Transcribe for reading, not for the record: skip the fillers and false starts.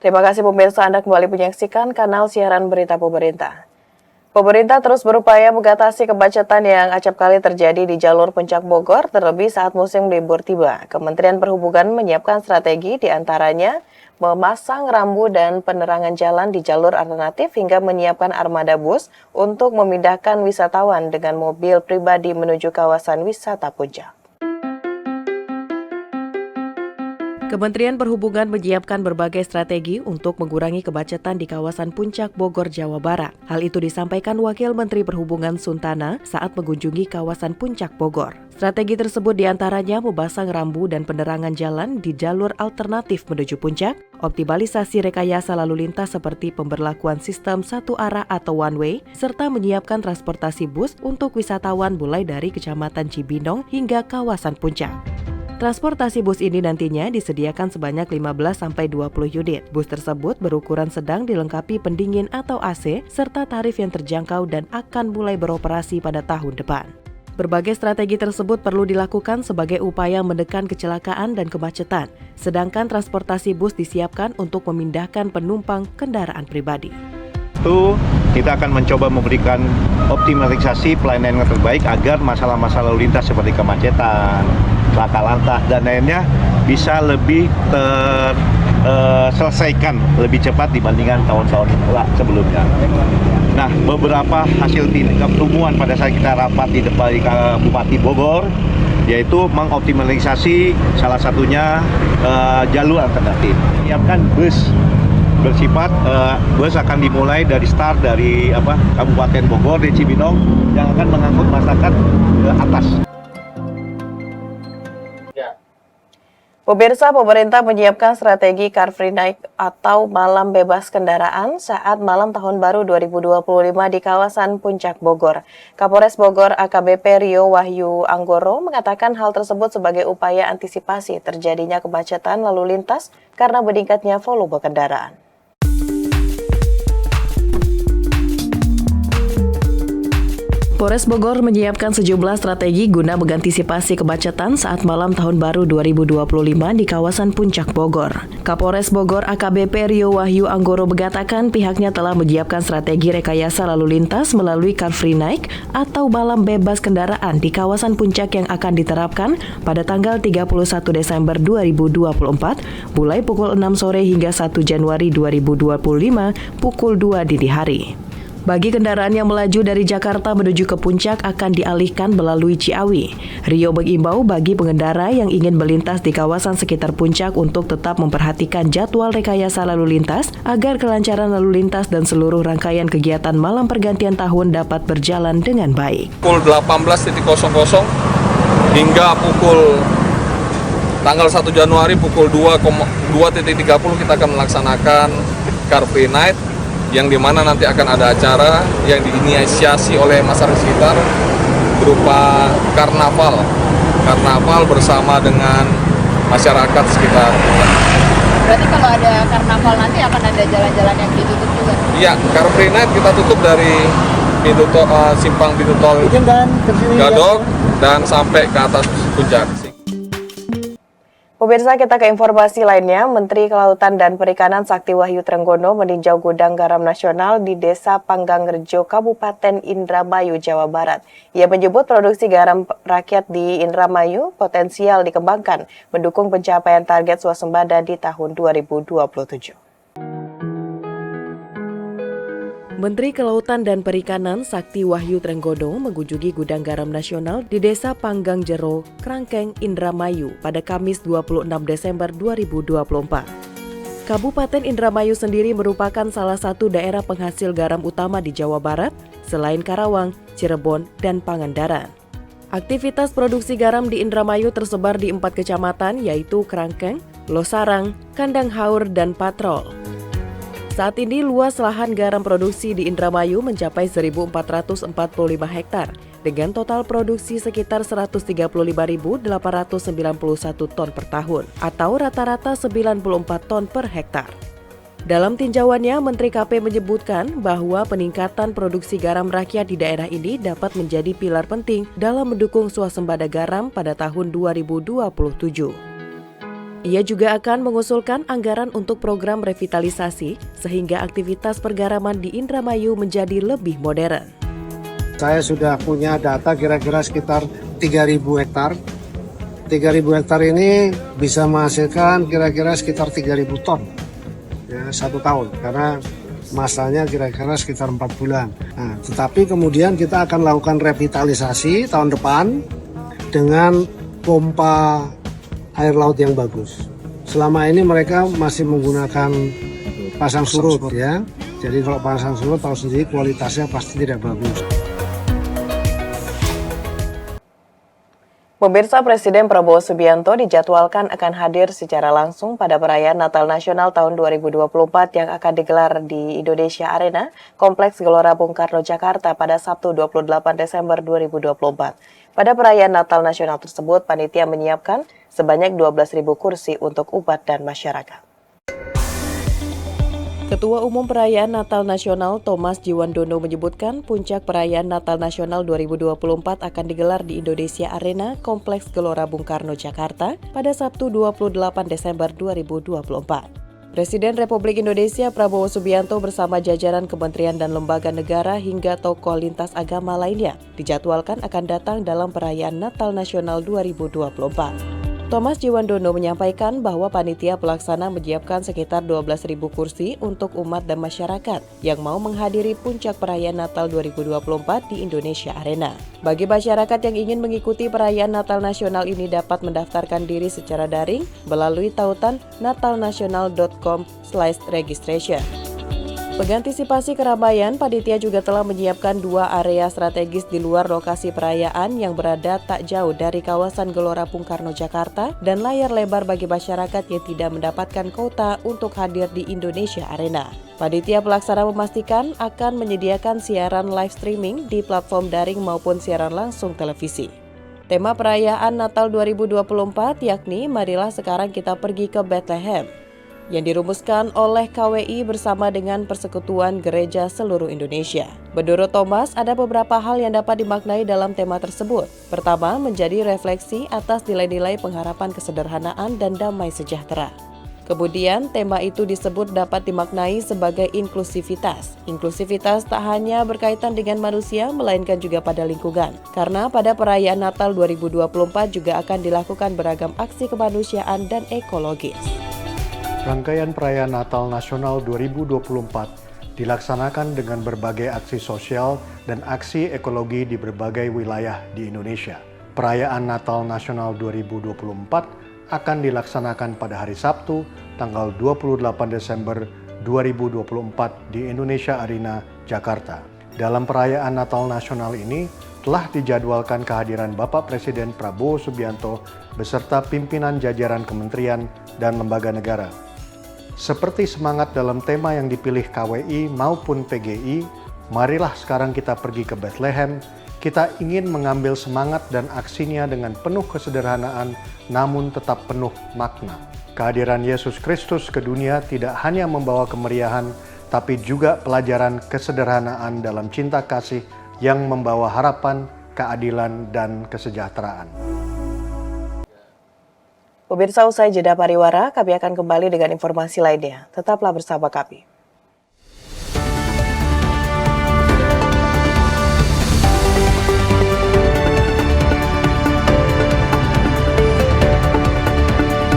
Terima kasih pemirsa, Anda kembali menyaksikan kanal siaran berita pemerintah. Pemerintah terus berupaya mengatasi kemacetan yang acap kali terjadi di jalur Puncak Bogor, terlebih saat musim libur tiba. Kementerian Perhubungan menyiapkan strategi, diantaranya memasang rambu dan penerangan jalan di jalur alternatif hingga menyiapkan armada bus untuk memindahkan wisatawan dengan mobil pribadi menuju kawasan wisata Puncak. Kementerian Perhubungan menyiapkan berbagai strategi untuk mengurangi kemacetan di kawasan Puncak Bogor, Jawa Barat. Hal itu disampaikan Wakil Menteri Perhubungan Suntana saat mengunjungi kawasan Puncak Bogor. Strategi tersebut diantaranya memasang rambu dan penerangan jalan di jalur alternatif menuju puncak, optimalisasi rekayasa lalu lintas seperti pemberlakuan sistem satu arah atau one way, serta menyiapkan transportasi bus untuk wisatawan mulai dari Kecamatan Cibinong hingga kawasan puncak. Transportasi bus ini nantinya disediakan sebanyak 15-20 unit. Bus tersebut berukuran sedang dilengkapi pendingin atau AC, serta tarif yang terjangkau dan akan mulai beroperasi pada tahun depan. Berbagai strategi tersebut perlu dilakukan sebagai upaya menekan kecelakaan dan kemacetan, sedangkan transportasi bus disiapkan untuk memindahkan penumpang kendaraan pribadi. Kita akan mencoba memberikan optimalisasi pelayanan yang terbaik agar masalah-masalah lalu lintas seperti kemacetan, laka lantas, dan lainnya bisa lebih terselesaikan lebih cepat dibandingkan tahun-tahun sebelumnya. Nah, beberapa hasil pertemuan pada saat kita rapat di depan Bupati Bogor, yaitu mengoptimalisasi salah satunya jalur alternatif. Menyiapkan bus bersifat bus akan dimulai dari start dari Kabupaten Bogor di Cibinong yang akan mengangkut masyarakat ke atas. Pemirsa, pemerintah menyiapkan strategi Car Free Night atau malam bebas kendaraan saat malam tahun baru 2025 di kawasan Puncak Bogor. Kapolres Bogor AKBP Rio Wahyu Anggoro mengatakan hal tersebut sebagai upaya antisipasi terjadinya kemacetan lalu lintas karena meningkatnya volume kendaraan. Polres Bogor menyiapkan sejumlah strategi guna mengantisipasi kemacetan saat malam tahun baru 2025 di kawasan Puncak Bogor. Kapolres Bogor AKBP Rio Wahyu Anggoro mengatakan pihaknya telah menyiapkan strategi rekayasa lalu lintas melalui Car Free Night atau malam bebas kendaraan di kawasan Puncak yang akan diterapkan pada tanggal 31 Desember 2024 mulai pukul 6 sore hingga 1 Januari 2025 pukul 2 dini hari. Bagi kendaraan yang melaju dari Jakarta menuju ke puncak akan dialihkan melalui Ciawi. Rio mengimbau bagi pengendara yang ingin melintas di kawasan sekitar puncak untuk tetap memperhatikan jadwal rekayasa lalu lintas agar kelancaran lalu lintas dan seluruh rangkaian kegiatan malam pergantian tahun dapat berjalan dengan baik. Pukul 18.00 hingga pukul tanggal 1 Januari pukul 2.30 kita akan melaksanakan Car Free Night, yang dimana nanti akan ada acara yang diinisiasi oleh masyarakat sekitar berupa karnaval bersama dengan masyarakat sekitar. Berarti kalau ada karnaval nanti akan ada jalan-jalan yang ditutup juga? Iya, Car Free Night kita tutup dari simpang pintu tol Gadok dan sampai ke atas puncak. Pemirsa, kita ke informasi lainnya. Menteri Kelautan dan Perikanan Sakti Wahyu Trenggono meninjau gudang garam nasional di Desa Panggangrejo, Kabupaten Indramayu, Jawa Barat. Ia menyebut produksi garam rakyat di Indramayu potensial dikembangkan, mendukung pencapaian target swasembada di tahun 2027. Menteri Kelautan dan Perikanan Sakti Wahyu Trenggono mengunjungi gudang garam nasional di Desa Panggangrejo, Krangkeng, Indramayu pada Kamis 26 Desember 2024. Kabupaten Indramayu sendiri merupakan salah satu daerah penghasil garam utama di Jawa Barat, selain Karawang, Cirebon, dan Pangandaran. Aktivitas produksi garam di Indramayu tersebar di 4 kecamatan yaitu Krangkeng, Losarang, Kandang Haur, dan Patrol. Saat ini luas lahan garam produksi di Indramayu mencapai 1.445 hektar dengan total produksi sekitar 135.891 ton per tahun atau rata-rata 94 ton per hektar. Dalam tinjauannya, Menteri KP menyebutkan bahwa peningkatan produksi garam rakyat di daerah ini dapat menjadi pilar penting dalam mendukung swasembada garam pada tahun 2027. Ia juga akan mengusulkan anggaran untuk program revitalisasi sehingga aktivitas pergaraman di Indramayu menjadi lebih modern. Saya sudah punya data kira-kira sekitar 3.000 hektar. 3.000 hektar ini bisa menghasilkan kira-kira sekitar 3.000 ton ya, 1 tahun, karena masanya kira-kira sekitar 4 bulan. Nah, tetapi kemudian kita akan lakukan revitalisasi tahun depan dengan pompa air laut yang bagus. Selama ini mereka masih menggunakan pasang surut ya. Jadi kalau pasang surut tahu sendiri kualitasnya pasti tidak bagus. Pemirsa, Presiden Prabowo Subianto dijadwalkan akan hadir secara langsung pada perayaan Natal Nasional tahun 2024 yang akan digelar di Indonesia Arena, Kompleks Gelora Bung Karno, Jakarta pada Sabtu 28 Desember 2024. Pada perayaan Natal Nasional tersebut, panitia menyiapkan sebanyak 12.000 kursi untuk umat dan masyarakat. Ketua Umum Perayaan Natal Nasional Thomas Jiwandono menyebutkan puncak perayaan Natal Nasional 2024 akan digelar di Indonesia Arena, Kompleks Gelora Bung Karno, Jakarta pada Sabtu 28 Desember 2024. Presiden Republik Indonesia Prabowo Subianto bersama jajaran kementerian dan lembaga negara hingga tokoh lintas agama lainnya dijadwalkan akan datang dalam perayaan Natal Nasional 2024. Thomas Jiwandono menyampaikan bahwa panitia pelaksana menyiapkan sekitar 12.000 kursi untuk umat dan masyarakat yang mau menghadiri puncak perayaan Natal 2024 di Indonesia Arena. Bagi masyarakat yang ingin mengikuti perayaan Natal Nasional ini dapat mendaftarkan diri secara daring melalui tautan natalnasional.com/registration. Bagi antisipasi keramaian, panitia juga telah menyiapkan 2 area strategis di luar lokasi perayaan yang berada tak jauh dari kawasan Gelora Bung Karno, Jakarta dan layar lebar bagi masyarakat yang tidak mendapatkan kuota untuk hadir di Indonesia Arena. Panitia pelaksana memastikan akan menyediakan siaran live streaming di platform daring maupun siaran langsung televisi. Tema perayaan Natal 2024 yakni Marilah Sekarang Kita Pergi ke Bethlehem, yang dirumuskan oleh KWI bersama dengan Persekutuan Gereja Seluruh Indonesia. Menurut Thomas, ada beberapa hal yang dapat dimaknai dalam tema tersebut. Pertama, menjadi refleksi atas nilai-nilai pengharapan kesederhanaan dan damai sejahtera. Kemudian, tema itu disebut dapat dimaknai sebagai inklusivitas. Inklusivitas tak hanya berkaitan dengan manusia, melainkan juga pada lingkungan. Karena pada perayaan Natal 2024 juga akan dilakukan beragam aksi kemanusiaan dan ekologis. Rangkaian perayaan Natal Nasional 2024 dilaksanakan dengan berbagai aksi sosial dan aksi ekologi di berbagai wilayah di Indonesia. Perayaan Natal Nasional 2024 akan dilaksanakan pada hari Sabtu, tanggal 28 Desember 2024 di Indonesia Arena, Jakarta. Dalam perayaan Natal Nasional ini telah dijadwalkan kehadiran Bapak Presiden Prabowo Subianto beserta pimpinan jajaran kementerian dan lembaga negara. Seperti semangat dalam tema yang dipilih KWI maupun PGI, marilah sekarang kita pergi ke Bethlehem. Kita ingin mengambil semangat dan aksinya dengan penuh kesederhanaan, namun tetap penuh makna. Kehadiran Yesus Kristus ke dunia tidak hanya membawa kemeriahan, tapi juga pelajaran kesederhanaan dalam cinta kasih yang membawa harapan, keadilan, dan kesejahteraan. Pemirsa, usai jeda pariwara, kami akan kembali dengan informasi lainnya. Tetaplah bersama kami.